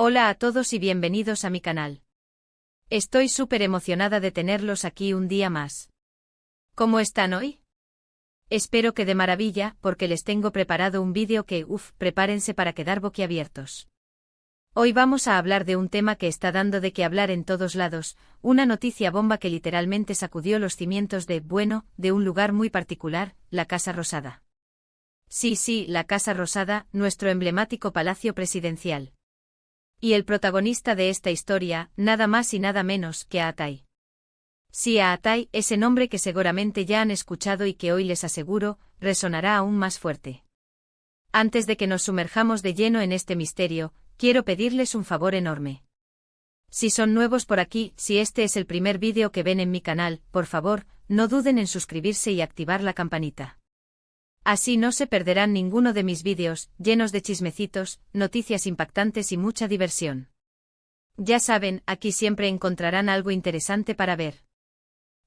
Hola a todos y bienvenidos a mi canal. Estoy súper emocionada de tenerlos aquí un día más. ¿Cómo están hoy? Espero que de maravilla, porque les tengo preparado un vídeo que, prepárense para quedar boquiabiertos. Hoy vamos a hablar de un tema que está dando de qué hablar en todos lados, una noticia bomba que literalmente sacudió los cimientos de un lugar muy particular, la Casa Rosada. Sí, la Casa Rosada, nuestro emblemático palacio presidencial. Y el protagonista de esta historia, nada más y nada menos que Atai. Sí, Atai, ese nombre que seguramente ya han escuchado y que hoy les aseguro, resonará aún más fuerte. Antes de que nos sumerjamos de lleno en este misterio, quiero pedirles un favor enorme. Si son nuevos por aquí, si este es el primer vídeo que ven en mi canal, por favor, no duden en suscribirse y activar la campanita. Así no se perderán ninguno de mis vídeos, llenos de chismecitos, noticias impactantes y mucha diversión. Ya saben, aquí siempre encontrarán algo interesante para ver.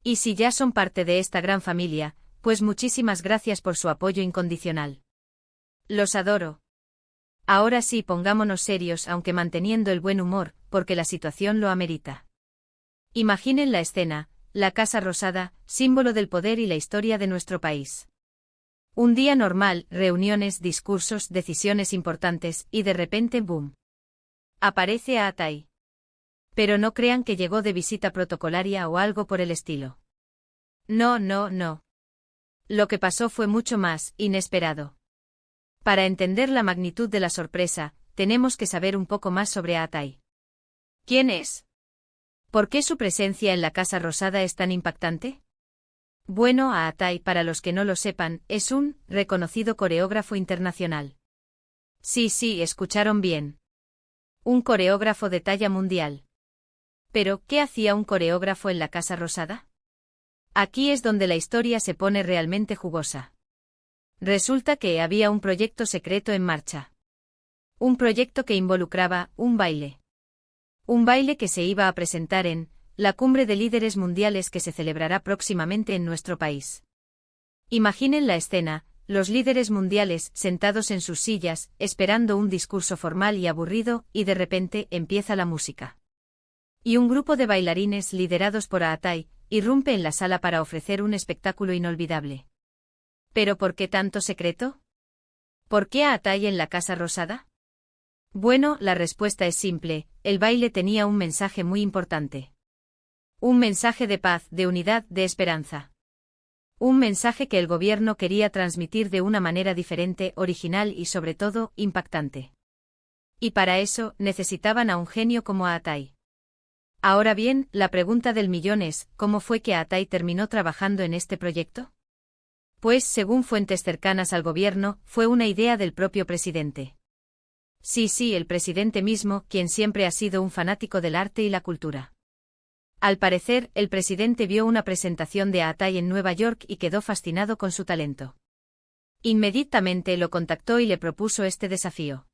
Y si ya son parte de esta gran familia, pues muchísimas gracias por su apoyo incondicional. Los adoro. Ahora sí, pongámonos serios, aunque manteniendo el buen humor, porque la situación lo amerita. Imaginen la escena, la Casa Rosada, símbolo del poder y la historia de nuestro país. Un día normal, reuniones, discursos, decisiones importantes, y de repente ¡boom! Aparece Atai. Pero no crean que llegó de visita protocolaria o algo por el estilo. No. Lo que pasó fue mucho más inesperado. Para entender la magnitud de la sorpresa, tenemos que saber un poco más sobre Atai. ¿Quién es? ¿Por qué su presencia en la Casa Rosada es tan impactante? Bueno, Atai, para los que no lo sepan, es un reconocido coreógrafo internacional. Sí, escucharon bien. Un coreógrafo de talla mundial. Pero, ¿qué hacía un coreógrafo en la Casa Rosada? Aquí es donde la historia se pone realmente jugosa. Resulta que había un proyecto secreto en marcha. Un proyecto que involucraba un baile. Un baile que se iba a presentar en la cumbre de líderes mundiales que se celebrará próximamente en nuestro país. Imaginen la escena, los líderes mundiales sentados en sus sillas, esperando un discurso formal y aburrido, y de repente empieza la música. Y un grupo de bailarines liderados por Atai, irrumpe en la sala para ofrecer un espectáculo inolvidable. ¿Pero por qué tanto secreto? ¿Por qué Atai en la Casa Rosada? Bueno, la respuesta es simple, el baile tenía un mensaje muy importante. Un mensaje de paz, de unidad, de esperanza. Un mensaje que el gobierno quería transmitir de una manera diferente, original y sobre todo, impactante. Y para eso, necesitaban a un genio como Atai. Ahora bien, la pregunta del millón es, ¿cómo fue que Atai terminó trabajando en este proyecto? Pues, según fuentes cercanas al gobierno, fue una idea del propio presidente. Sí, el presidente mismo, quien siempre ha sido un fanático del arte y la cultura. Al parecer, el presidente vio una presentación de Atai en Nueva York y quedó fascinado con su talento. Inmediatamente lo contactó y le propuso este desafío.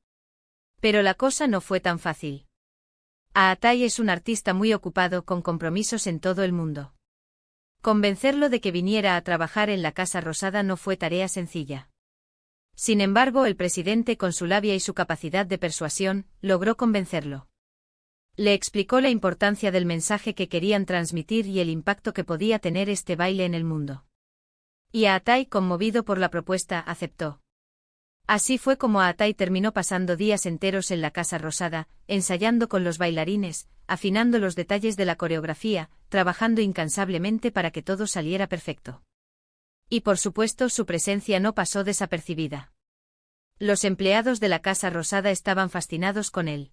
Pero la cosa no fue tan fácil. Atai es un artista muy ocupado con compromisos en todo el mundo. Convencerlo de que viniera a trabajar en la Casa Rosada no fue tarea sencilla. Sin embargo, el presidente, con su labia y su capacidad de persuasión, logró convencerlo. Le explicó la importancia del mensaje que querían transmitir y el impacto que podía tener este baile en el mundo. Y Atai, conmovido por la propuesta, aceptó. Así fue como Atai terminó pasando días enteros en la Casa Rosada, ensayando con los bailarines, afinando los detalles de la coreografía, trabajando incansablemente para que todo saliera perfecto. Y por supuesto su presencia no pasó desapercibida. Los empleados de la Casa Rosada estaban fascinados con él.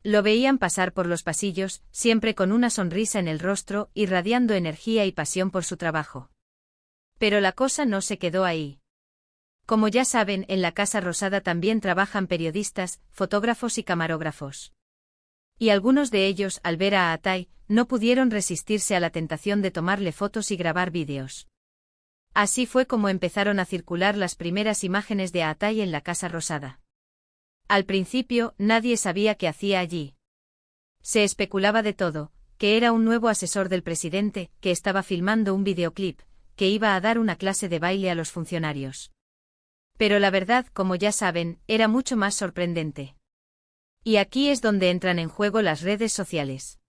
Lo veían pasar por los pasillos, siempre con una sonrisa en el rostro, irradiando energía y pasión por su trabajo. Pero la cosa no se quedó ahí. Como ya saben, en la Casa Rosada también trabajan periodistas, fotógrafos y camarógrafos. Y algunos de ellos, al ver a Atai, no pudieron resistirse a la tentación de tomarle fotos y grabar vídeos. Así fue como empezaron a circular las primeras imágenes de Atai en la Casa Rosada. Al principio, nadie sabía qué hacía allí. Se especulaba de todo, que era un nuevo asesor del presidente, que estaba filmando un videoclip, que iba a dar una clase de baile a los funcionarios. Pero la verdad, como ya saben, era mucho más sorprendente. Y aquí es donde entran en juego las redes sociales.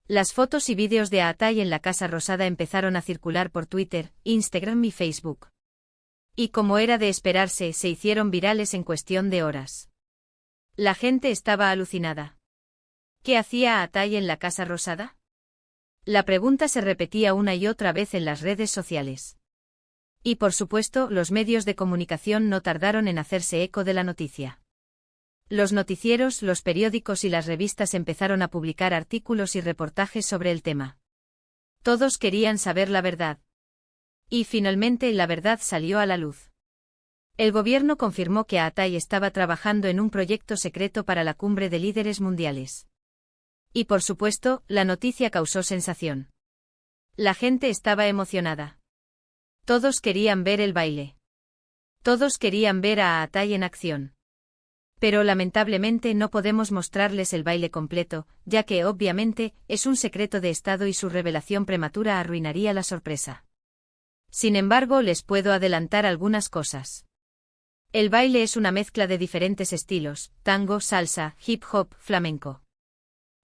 Las fotos y vídeos de Atay en la Casa Rosada empezaron a circular por Twitter, Instagram y Facebook. Y como era de esperarse, se hicieron virales en cuestión de horas. La gente estaba alucinada. ¿Qué hacía Atay en la Casa Rosada? La pregunta se repetía una y otra vez en las redes sociales. Y por supuesto, los medios de comunicación no tardaron en hacerse eco de la noticia. Los noticieros, los periódicos y las revistas empezaron a publicar artículos y reportajes sobre el tema. Todos querían saber la verdad. Y finalmente la verdad salió a la luz. El gobierno confirmó que Atay estaba trabajando en un proyecto secreto para la cumbre de líderes mundiales. Y por supuesto, la noticia causó sensación. La gente estaba emocionada. Todos querían ver el baile. Todos querían ver a Atay en acción. Pero lamentablemente no podemos mostrarles el baile completo, ya que obviamente es un secreto de Estado y su revelación prematura arruinaría la sorpresa. Sin embargo, les puedo adelantar algunas cosas. El baile es una mezcla de diferentes estilos: tango, salsa, hip hop, flamenco.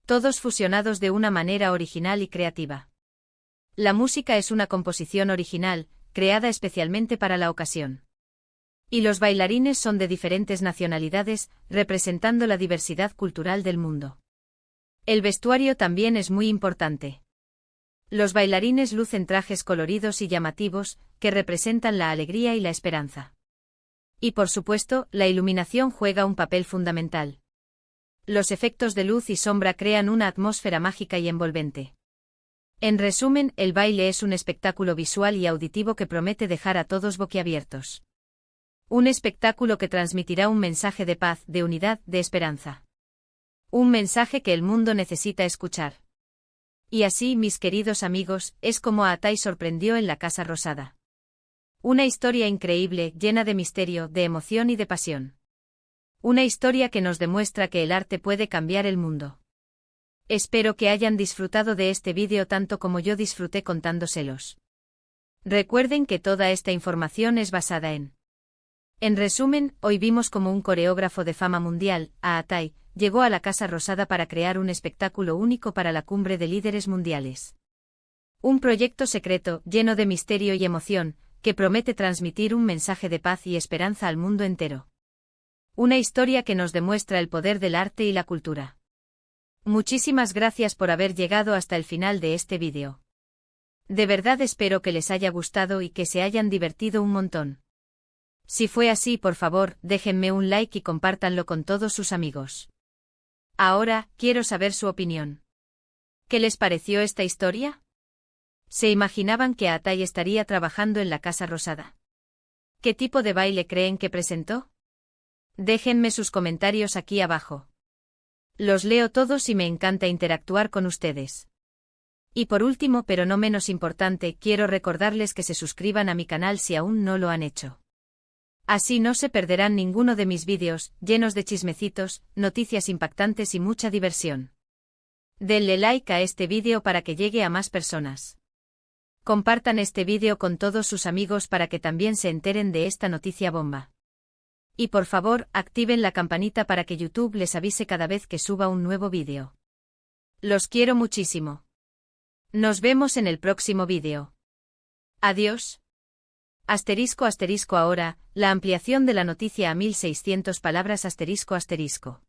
Todos fusionados de una manera original y creativa. La música es una composición original, creada especialmente para la ocasión. Y los bailarines son de diferentes nacionalidades, representando la diversidad cultural del mundo. El vestuario también es muy importante. Los bailarines lucen trajes coloridos y llamativos, que representan la alegría y la esperanza. Y por supuesto, la iluminación juega un papel fundamental. Los efectos de luz y sombra crean una atmósfera mágica y envolvente. En resumen, el baile es un espectáculo visual y auditivo que promete dejar a todos boquiabiertos. Un espectáculo que transmitirá un mensaje de paz, de unidad, de esperanza. Un mensaje que el mundo necesita escuchar. Y así, mis queridos amigos, es como Atay sorprendió en la Casa Rosada. Una historia increíble, llena de misterio, de emoción y de pasión. Una historia que nos demuestra que el arte puede cambiar el mundo. Espero que hayan disfrutado de este vídeo tanto como yo disfruté contándoselos. Recuerden que toda esta información es basada En resumen, hoy vimos como un coreógrafo de fama mundial, Atay, llegó a la Casa Rosada para crear un espectáculo único para la cumbre de líderes mundiales. Un proyecto secreto, lleno de misterio y emoción, que promete transmitir un mensaje de paz y esperanza al mundo entero. Una historia que nos demuestra el poder del arte y la cultura. Muchísimas gracias por haber llegado hasta el final de este vídeo. De verdad espero que les haya gustado y que se hayan divertido un montón. Si fue así, por favor, déjenme un like y compártanlo con todos sus amigos. Ahora, quiero saber su opinión. ¿Qué les pareció esta historia? ¿Se imaginaban que Atay estaría trabajando en la Casa Rosada? ¿Qué tipo de baile creen que presentó? Déjenme sus comentarios aquí abajo. Los leo todos y me encanta interactuar con ustedes. Y por último, pero no menos importante, quiero recordarles que se suscriban a mi canal si aún no lo han hecho. Así no se perderán ninguno de mis vídeos, llenos de chismecitos, noticias impactantes y mucha diversión. Denle like a este vídeo para que llegue a más personas. Compartan este vídeo con todos sus amigos para que también se enteren de esta noticia bomba. Y por favor, activen la campanita para que YouTube les avise cada vez que suba un nuevo vídeo. Los quiero muchísimo. Nos vemos en el próximo vídeo. Adiós. Asterisco asterisco ahora, la ampliación de la noticia a 1600 palabras asterisco asterisco.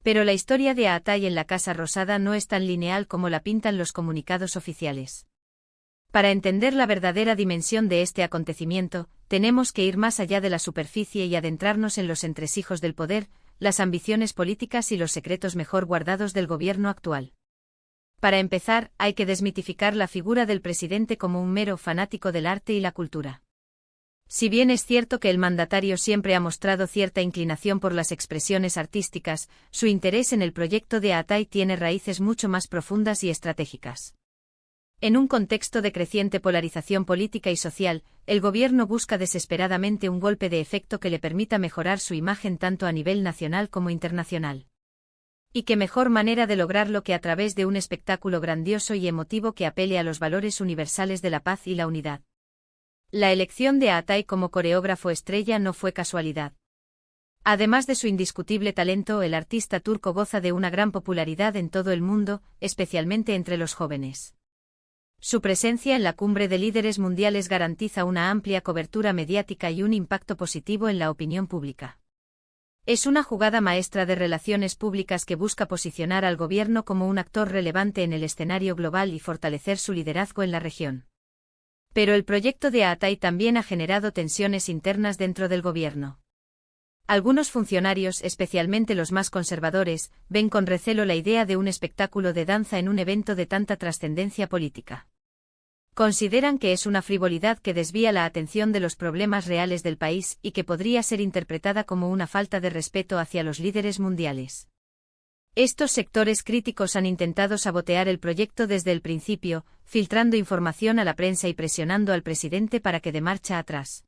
Pero la historia de Atay en la Casa Rosada no es tan lineal como la pintan los comunicados oficiales. Para entender la verdadera dimensión de este acontecimiento, tenemos que ir más allá de la superficie y adentrarnos en los entresijos del poder, las ambiciones políticas y los secretos mejor guardados del gobierno actual. Para empezar, hay que desmitificar la figura del presidente como un mero fanático del arte y la cultura. Si bien es cierto que el mandatario siempre ha mostrado cierta inclinación por las expresiones artísticas, su interés en el proyecto de Atay tiene raíces mucho más profundas y estratégicas. En un contexto de creciente polarización política y social, el gobierno busca desesperadamente un golpe de efecto que le permita mejorar su imagen tanto a nivel nacional como internacional. Y qué mejor manera de lograrlo que a través de un espectáculo grandioso y emotivo que apele a los valores universales de la paz y la unidad. La elección de Atay como coreógrafo estrella no fue casualidad. Además de su indiscutible talento, el artista turco goza de una gran popularidad en todo el mundo, especialmente entre los jóvenes. Su presencia en la cumbre de líderes mundiales garantiza una amplia cobertura mediática y un impacto positivo en la opinión pública. Es una jugada maestra de relaciones públicas que busca posicionar al gobierno como un actor relevante en el escenario global y fortalecer su liderazgo en la región. Pero el proyecto de Atay también ha generado tensiones internas dentro del gobierno. Algunos funcionarios, especialmente los más conservadores, ven con recelo la idea de un espectáculo de danza en un evento de tanta trascendencia política. Consideran que es una frivolidad que desvía la atención de los problemas reales del país y que podría ser interpretada como una falta de respeto hacia los líderes mundiales. Estos sectores críticos han intentado sabotear el proyecto desde el principio, filtrando información a la prensa y presionando al presidente para que dé marcha atrás.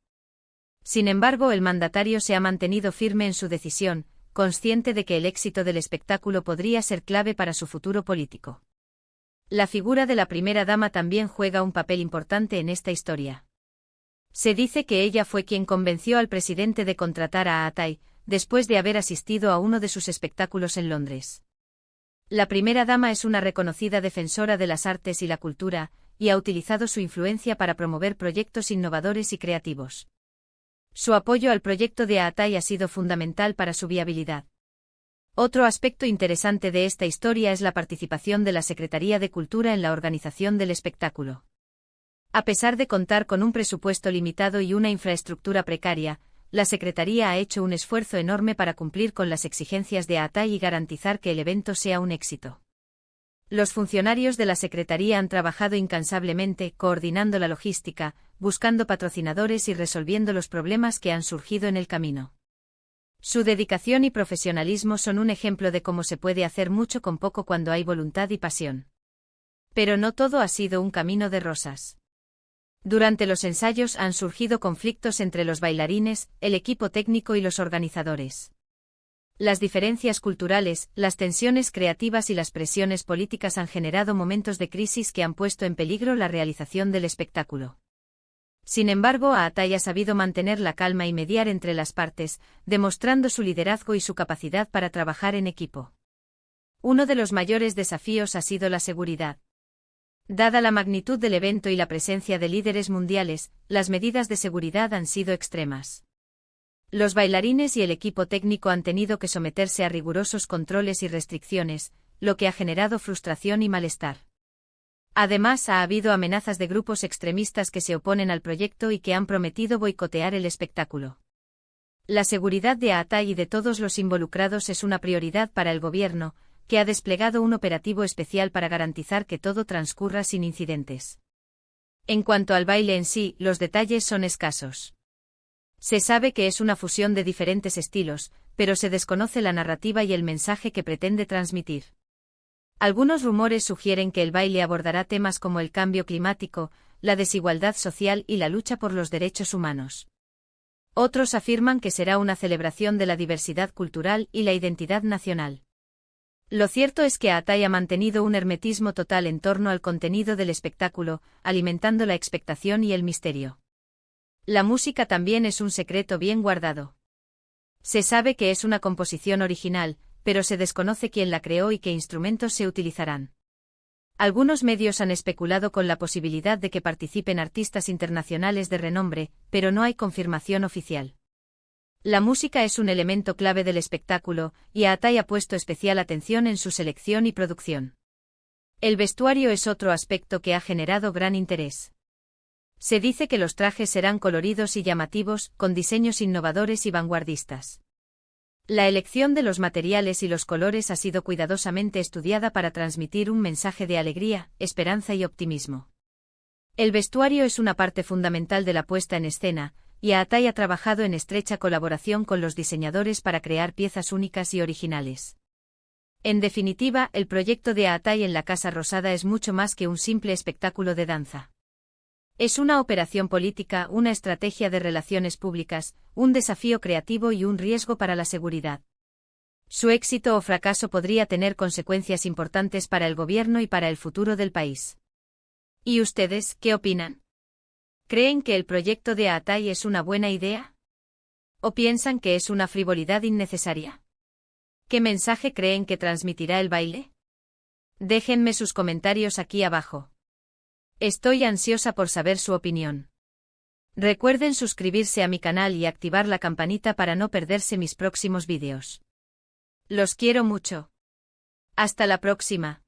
Sin embargo, el mandatario se ha mantenido firme en su decisión, consciente de que el éxito del espectáculo podría ser clave para su futuro político. La figura de la primera dama también juega un papel importante en esta historia. Se dice que ella fue quien convenció al presidente de contratar a Atay, después de haber asistido a uno de sus espectáculos en Londres. La primera dama es una reconocida defensora de las artes y la cultura, y ha utilizado su influencia para promover proyectos innovadores y creativos. Su apoyo al proyecto de Atay ha sido fundamental para su viabilidad. Otro aspecto interesante de esta historia es la participación de la Secretaría de Cultura en la organización del espectáculo. A pesar de contar con un presupuesto limitado y una infraestructura precaria, la Secretaría ha hecho un esfuerzo enorme para cumplir con las exigencias de Atay y garantizar que el evento sea un éxito. Los funcionarios de la Secretaría han trabajado incansablemente, coordinando la logística, buscando patrocinadores y resolviendo los problemas que han surgido en el camino. Su dedicación y profesionalismo son un ejemplo de cómo se puede hacer mucho con poco cuando hay voluntad y pasión. Pero no todo ha sido un camino de rosas. Durante los ensayos han surgido conflictos entre los bailarines, el equipo técnico y los organizadores. Las diferencias culturales, las tensiones creativas y las presiones políticas han generado momentos de crisis que han puesto en peligro la realización del espectáculo. Sin embargo, Atay ha sabido mantener la calma y mediar entre las partes, demostrando su liderazgo y su capacidad para trabajar en equipo. Uno de los mayores desafíos ha sido la seguridad. Dada la magnitud del evento y la presencia de líderes mundiales, las medidas de seguridad han sido extremas. Los bailarines y el equipo técnico han tenido que someterse a rigurosos controles y restricciones, lo que ha generado frustración y malestar. Además, ha habido amenazas de grupos extremistas que se oponen al proyecto y que han prometido boicotear el espectáculo. La seguridad de Atay y de todos los involucrados es una prioridad para el gobierno, que ha desplegado un operativo especial para garantizar que todo transcurra sin incidentes. En cuanto al baile en sí, los detalles son escasos. Se sabe que es una fusión de diferentes estilos, pero se desconoce la narrativa y el mensaje que pretende transmitir. Algunos rumores sugieren que el baile abordará temas como el cambio climático, la desigualdad social y la lucha por los derechos humanos. Otros afirman que será una celebración de la diversidad cultural y la identidad nacional. Lo cierto es que Atay ha mantenido un hermetismo total en torno al contenido del espectáculo, alimentando la expectación y el misterio. La música también es un secreto bien guardado. Se sabe que es una composición original, pero se desconoce quién la creó y qué instrumentos se utilizarán. Algunos medios han especulado con la posibilidad de que participen artistas internacionales de renombre, pero no hay confirmación oficial. La música es un elemento clave del espectáculo, y Atay ha puesto especial atención en su selección y producción. El vestuario es otro aspecto que ha generado gran interés. Se dice que los trajes serán coloridos y llamativos, con diseños innovadores y vanguardistas. La elección de los materiales y los colores ha sido cuidadosamente estudiada para transmitir un mensaje de alegría, esperanza y optimismo. El vestuario es una parte fundamental de la puesta en escena, y Atay ha trabajado en estrecha colaboración con los diseñadores para crear piezas únicas y originales. En definitiva, el proyecto de Atay en la Casa Rosada es mucho más que un simple espectáculo de danza. Es una operación política, una estrategia de relaciones públicas, un desafío creativo y un riesgo para la seguridad. Su éxito o fracaso podría tener consecuencias importantes para el gobierno y para el futuro del país. ¿Y ustedes, qué opinan? ¿Creen que el proyecto de Atay es una buena idea? ¿O piensan que es una frivolidad innecesaria? ¿Qué mensaje creen que transmitirá el baile? Déjenme sus comentarios aquí abajo. Estoy ansiosa por saber su opinión. Recuerden suscribirse a mi canal y activar la campanita para no perderse mis próximos vídeos. Los quiero mucho. Hasta la próxima.